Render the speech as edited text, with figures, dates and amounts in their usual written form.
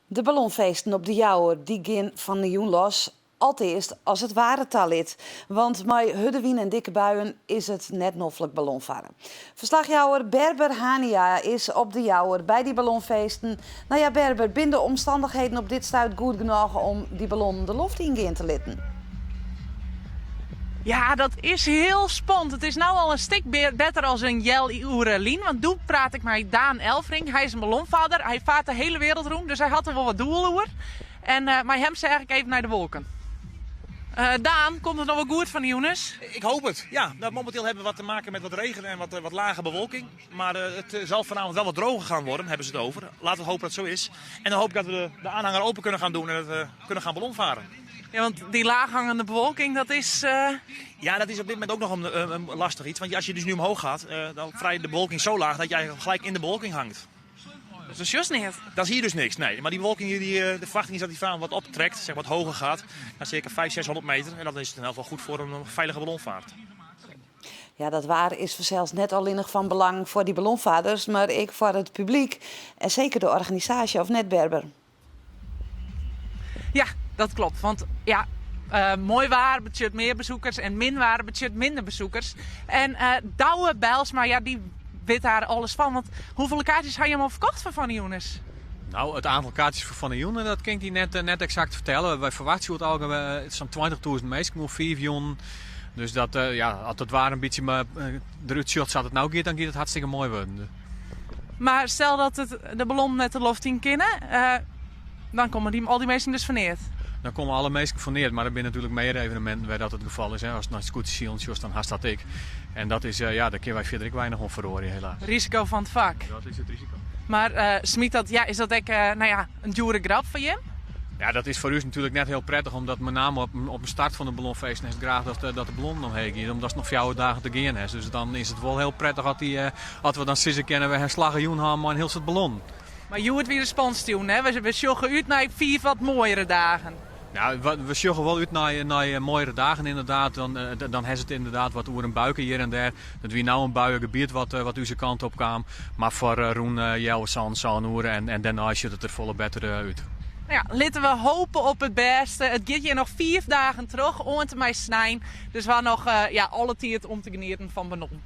De ballonfeesten op de Jouwer die gaan van de joen los. Allereerst als het ware talit. Want met huddewien en dikke buien is het net noffelijk ballonvaren. Verslagjouwer Berber Hania is op de Jouwer bij die ballonfeesten. Nou ja, Berber, binnen de omstandigheden op dit stuit goed genoeg om die ballon de lucht in te litten? Ja, dat is heel spannend. Het is nou al een stuk beter als een Jel Oerelien. Want toen praat ik met Daan Elfring. Hij is een ballonvader. Hij vaart de hele wereld rond. Dus hij had er wel wat doel over. En met hem zeg ik even naar de wolken. Daan, komt het nog wel goed van de Jonas? Ik hoop het. Ja, nou, momenteel hebben we wat te maken met wat regen en wat lage bewolking. Maar het zal vanavond wel wat droger gaan worden, hebben ze het over. Laten we hopen dat het zo is. En dan hoop ik dat we de aanhanger open kunnen gaan doen en dat we kunnen gaan ballonvaren. Ja, want die laaghangende bewolking, dat is... Ja, dat is op dit moment ook nog een lastig iets. Want als je dus nu omhoog gaat, dan vrij de bewolking zo laag dat jij gelijk in de bewolking hangt. Dat is juist niet. Dan zie je dus niks, nee. Maar die bewolking, de verwachting is dat die vaan wat optrekt, zeg wat hoger gaat. Naar circa 500-600 meter. En dat is in elk geval goed voor een veilige ballonvaart. Ja, dat waar is zelfs net alleen nog van belang voor die ballonvaders, maar ik voor het publiek en zeker de organisatie, of net, Berber? Ja, dat klopt. Want ja, mooi waar betekent meer bezoekers en min waar betekent minder bezoekers. En Douwe Bijlsma, ja, die weet daar alles van. Want hoeveel kaartjes had je hem al verkocht van de Jonas? Nou, het aantal kaartjes voor Van der Joenen, dat kan ik die net exact vertellen. Wij verwachten het al zo'n 20.000 mensen, maar 4 miljoen. Dus dat, ja, als het waar een beetje maar eruit ziet, zat het nou gaat, dan gaat het hartstikke mooi worden. Maar stel dat de ballon net de lucht in kunnen, dan komen al die mensen dus verneerd. Dan komen alle mensen verneerd, maar er zijn natuurlijk meer evenementen waar dat het geval is. Hè. Als het naar Scooter Shields is, dan haast dat ik. En dat is, ja, daar kunnen wij verder weinig om verhoren, helaas. Risico van het vak. Dat is het risico. Maar Smit, dat, ja, is dat ook nou ja, een dure grap van je? Ja, dat is voor u natuurlijk net heel prettig, omdat met name op de start van de ballonfeest is het graag dat de ballon omheen gaat, omdat het nog 4 dagen te gaan is. Dus dan is het wel heel prettig als we dan sissen kennen, we herslagen joen hebben maar een heel soort ballon. Maar je wordt weer de spannend, hè? We joggen uit naar 4 wat mooiere dagen. Nou, we joggen wel uit naar mooiere dagen inderdaad. Dan is het inderdaad wat oer een buiken hier en daar. Dat wie nou een buiengebied wat onze kant op kwam. Maar voor Roen, Jouw, San en daarna ziet het er volle beter uit. Nou ja, laten we hopen op het beste. Het gaat hier nog 4 dagen terug, om te mij snijn. Dus we nog ja, alle tijd om te genieten van Benon.